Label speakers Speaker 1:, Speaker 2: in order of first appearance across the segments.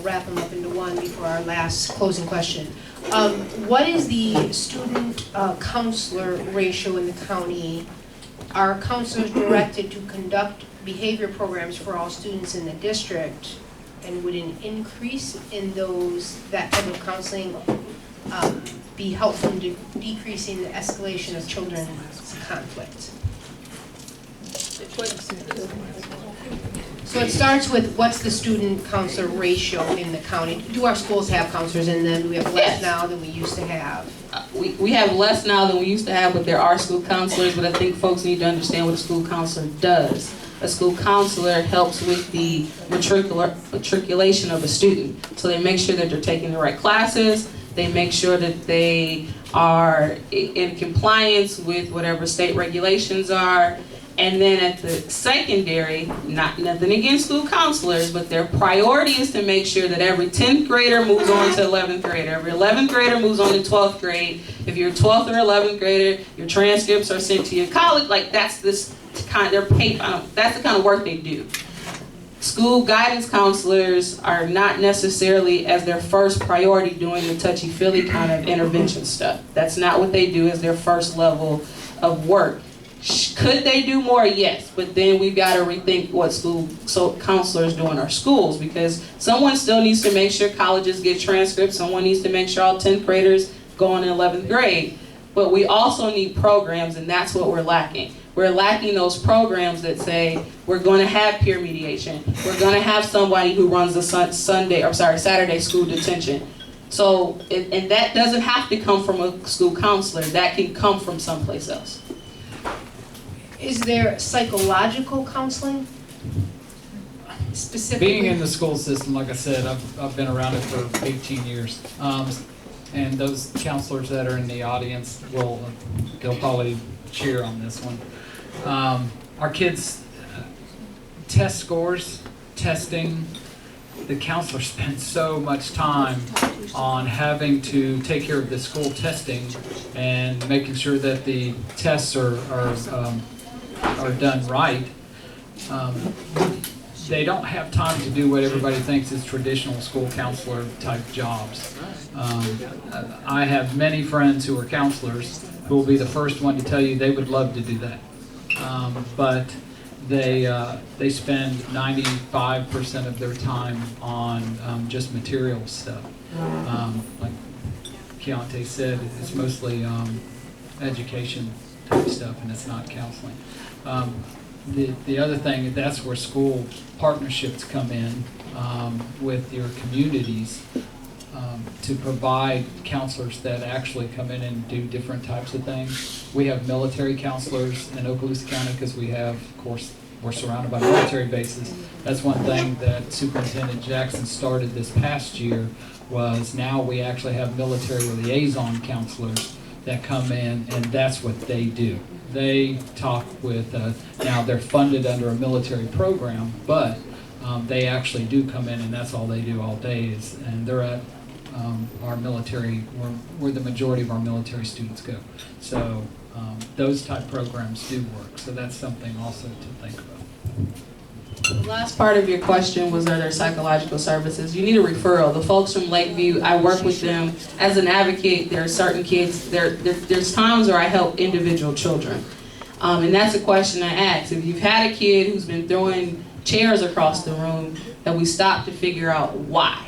Speaker 1: wrap them up into one before our last closing question. What is the student counselor ratio in the county? Are counselors directed to conduct behavior programs for all students in the district? And would an increase in that type of counseling be helpful in decreasing the escalation of children's conflict? So it starts with, what's the student counselor ratio in the county? Do our schools have counselors in them? Do we have less now than we used to have?
Speaker 2: We have less now than we used to have, but there are school counselors. But I think folks need to understand what a school counselor does. A school counselor helps with the matriculation of a student. So they make sure that they're taking the right classes. They make sure that they are in compliance with whatever state regulations are. And then at the secondary, nothing against school counselors, but their priority is to make sure that every 10th grader moves on to 11th grade. Every 11th grader moves on to 12th grade. If you're a 12th or 11th grader, your transcripts are sent to your college. Like that's that's the kind of work they do. School guidance counselors are not necessarily as their first priority doing the touchy-feely kind of intervention stuff. That's not what they do as their first level of work. Could they do more? Yes, but then we've got to rethink what counselors do in our schools, because someone still needs to make sure colleges get transcripts, someone needs to make sure all 10th graders go on in 11th grade. But we also need programs, and that's what we're lacking. We're lacking those programs that say, we're going to have peer mediation, we're going to have somebody who runs the Saturday school detention. So, and that doesn't have to come from a school counselor, that can come from someplace else.
Speaker 1: Is there psychological counseling specifically?
Speaker 3: Being in the school system, like I said, I've been around it for 18 years. And those counselors that are in the audience they'll probably cheer on this one. Our kids' test scores, testing, the counselor spends so much time on having to take care of the school testing and making sure that the tests are done right. They don't have time to do what everybody thinks is traditional school counselor type jobs. I have many friends who are counselors who will be the first one to tell you they would love to do that. But they spend 95% of their time on just material stuff. Like Keontae said, it's mostly education type stuff, and it's not counseling. The other thing, that's where school partnerships come in with your communities to provide counselors that actually come in and do different types of things. We have military counselors in Okaloosa County because we have, of course, we're surrounded by military bases. That's one thing that Superintendent Jackson started this past year, was now we actually have military liaison counselors that come in, and that's what they do. They talk with, now they're funded under a military program, but they actually do come in, and that's all they do all day and they're at our military, where the majority of our military students go. So those type programs do work, so that's something also to think about.
Speaker 2: The last part of your question was, are there psychological services? You need a referral. The folks from Lakeview, I work with them as an advocate. There are certain kids, there's times where I help individual children. And that's a question I ask. If you've had a kid who's been throwing chairs across the room, that we stop to figure out why.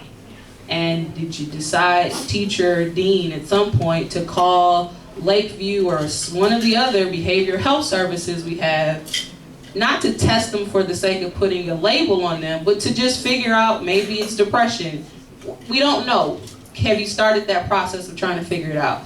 Speaker 2: And did you decide, teacher, dean, at some point to call Lakeview or one of the other behavioral health services we have, not to test them for the sake of putting a label on them, but to just figure out maybe it's depression. We don't know. Have you started that process of trying to figure it out?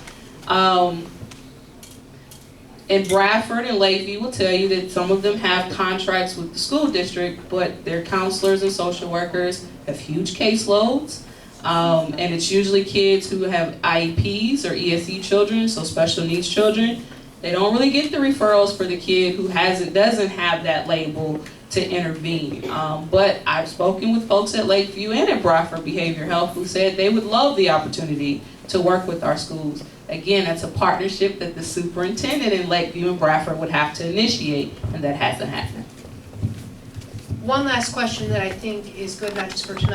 Speaker 2: And Bradford and Lakeview will tell you that some of them have contracts with the school district, but their counselors and social workers have huge caseloads. And it's usually kids who have IEPs or ESE children, so special needs children. They don't really get the referrals for the kid who doesn't have that label to intervene. But I've spoken with folks at Lakeview and at Bradford Behavior Health who said they would love the opportunity to work with our schools. Again, that's a partnership that the superintendent in Lakeview and Bradford would have to initiate, and that hasn't happened.
Speaker 1: One last question that I think is good, not just for tonight,